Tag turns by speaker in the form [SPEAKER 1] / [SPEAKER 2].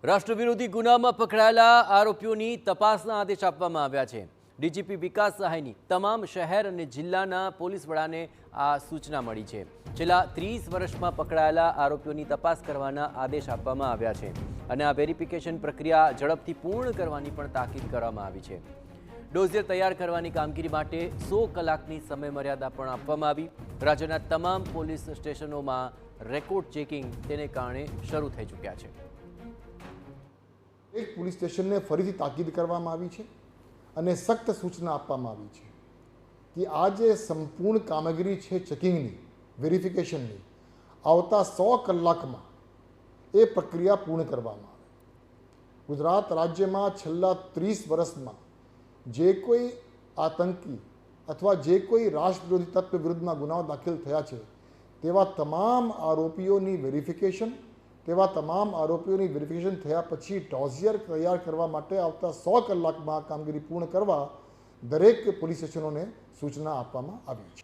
[SPEAKER 1] રાષ્ટ્રવિરોધી ગુનામાં પકડાયેલા આરોપીઓની તપાસના આદેશ આપવામાં આવ્યા છે। ડીજીપી વિકાસ સહાયની તમામ શહેર અને જિલ્લાના પોલીસ વડાને આ સૂચના મળી છે। છેલ્લા 30 વર્ષમાં પકડાયેલા આરોપીઓની તપાસ કરવાના આદેશ આપવામાં આવ્યા છે અને આ વેરિફિકેશન પ્રક્રિયા ઝડપથી પૂર્ણ કરવાની પણ તાકીદ કરવામાં આવી છે। ડોઝિયર તૈયાર કરવાની કામગીરી માટે 100 કલાકની સમયમર્યાદા પણ આપવામાં આવી। રાજ્યના તમામ પોલીસ સ્ટેશનોમાં રેકોર્ડ ચેકિંગ તેને કારણે શરૂ થઈ ચૂક્યા છે।
[SPEAKER 2] એક પોલીસ સ્ટેશનને ફરીથી તાકીદ કરવામાં આવી છે અને સખ્ત સૂચના આપવામાં આવી છે કે આ જે સંપૂર્ણ કામગીરી છે ચેકિંગની, વેરિફિકેશનની, આવતા 100 કલાકમાં એ પ્રક્રિયા પૂર્ણ કરવામાં આવે। ગુજરાત રાજ્યમાં છેલ્લા 30 વર્ષમાં જે કોઈ આતંકી અથવા જે કોઈ રાષ્ટ્રવિરોધી તત્વ વિરુદ્ધમાં ગુનાઓ દાખલ થયા છે તેવા તમામ આરોપીઓની વેરિફિકેશન, થયા પછી ડોઝિયર તૈયાર કરવા માટે આવતા 100 કલાકમાં કામગીરી પૂર્ણ કરવા દરેક પોલીસ સ્ટેશનોને સૂચના આપવામાં આવી છે।